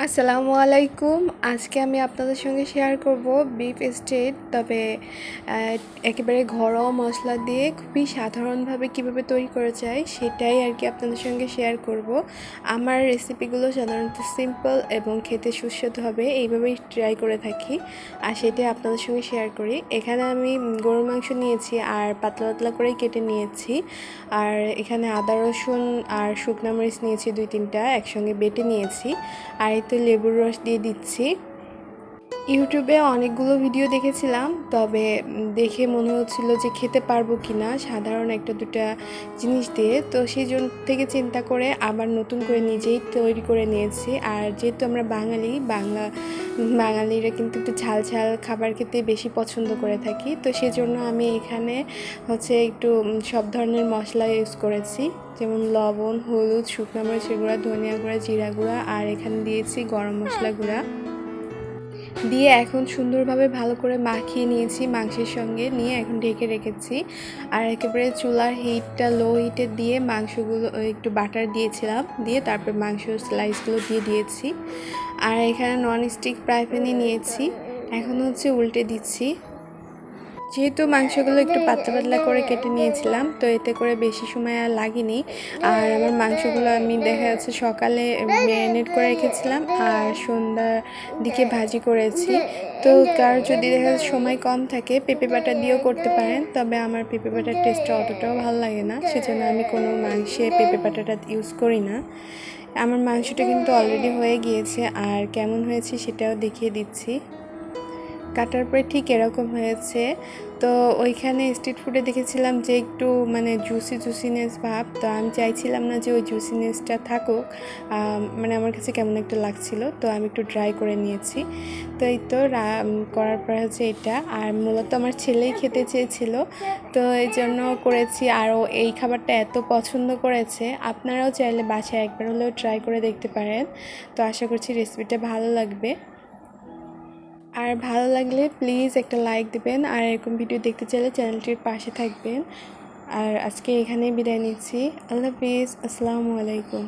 আসসালামু আলাইকুম। আজকে আমি আপনাদের সঙ্গে শেয়ার করব বিফ স্টেক, তবে একেবারে ঘরোয়া মশলা দিয়ে খুবই সাধারণভাবে কিভাবে তৈরি করা যায় সেটাই আর কি আপনাদের সঙ্গে শেয়ার করব। আমার রেসিপিগুলো সাধারণত সিম্পল এবং খেতে সুস্বাদু হবে, এইভাবেই ট্রাই করে থাকি আর সেটাই আপনাদের সঙ্গে শেয়ার করি। এখানে আমি গরুর মাংস নিয়েছি আর পাতলা পাতলা করে কেটে নিয়েছি, আর এখানে আদা রসুন আর শুকনো মরিচ নিয়েছি 2-3টা, একসঙ্গে বেটে নিয়েছি। আর এই তো লেবুর রস দিয়ে দিচ্ছি। ইউটিউবে অনেকগুলো ভিডিও দেখেছিলাম, তবে দেখে মনে হচ্ছিল যে খেতে পারবো কি না সাধারণ একটা দুটা জিনিস দিয়ে, তো সেই জন্য থেকে চিন্তা করে আবার নতুন করে নিজেই তৈরি করে নিয়েছি। আর যেহেতু আমরা বাঙালিরা কিন্তু একটু ঝাল ঝাল খাবার খেতে বেশি পছন্দ করে থাকি, তো সেই জন্য আমি এখানে একটু সব ধরনের মশলা ইউজ করেছি, যেমন লবণ, হলুদ, শুকনো মরিচের গুঁড়া, ধনিয়া গুঁড়া, জিরা গুঁড়া, আর এখানে দিয়েছি গরম মশলা গুঁড়া দিয়ে এখন সুন্দরভাবে ভালো করে মাখিয়ে নিয়েছি মাংসের সঙ্গে, নিয়ে এখন ঢেকে রেখেছি। আর একেবারে চুলার হিটটা লো হিটে দিয়ে মাংসগুলো একটু বাটার দিয়েছিলাম, দিয়ে তারপর মাংস স্লাইসগুলো দিয়ে দিয়েছি। আর এখানে ননস্টিক ফ্রাই প্যানে নিয়েছি, এখন উল্টে দিচ্ছি। যেহেতু মাংসগুলো একটু পাতলা পাতলা করে কেটে নিয়েছিলাম, তো এতে করে বেশি সময় আর লাগেনি। আর আমার মাংসগুলো আমি দেখা যাচ্ছে সকালে ম্যারিনেট করে রেখেছিলাম আর সন্ধ্যার দিকে ভাজি করেছি। তো কার যদি দেখা যাচ্ছে সময় কম থাকে পেঁপে বাটা দিয়েও করতে পারেন, তবে আমার পেঁপে বাটার টেস্টটা অতটাও ভালো লাগে না, সেজন্য আমি কোনো মাংসে পেঁপে বাটাটা ইউজ করি না। আমার মাংসটা কিন্তু অলরেডি হয়ে গিয়েছে, আর কেমন হয়েছে সেটাও দেখিয়ে দিচ্ছি। কাটার পরে ঠিক এরকম হয়েছে। তো ওইখানে স্ট্রিট ফুডে দেখেছিলাম যে একটু জুসিনেস ভাব, তো আমি চাইছিলাম না যে ওই জুসিনেসটা থাকুক, আমার কাছে কেমন একটা লাগছিল, তো আমি একটু ড্রাই করে নিয়েছি। তো এই তো করার পর এটা, আর মূলত আমার ছেলেই খেতে চেয়েছিল, তো এই জন্য করেছি। আরও এই খাবারটা এত পছন্দ করেছে, আপনারাও চাইলে বাসায় একবার হলেও ট্রাই করে দেখতে পারেন। তো আশা করছি রেসিপিটা ভালো লাগবে। আর ভালো লাগলে প্লিজ একটা লাইক দেবেন, আর এরকম ভিডিও দেখতে চাইলে চ্যানেলটির পাশে থাকবেন। আর আজকে এখানেই বিদায় নিচ্ছি। আল্লাহ হাফিজ। আসসালামু আলাইকুম।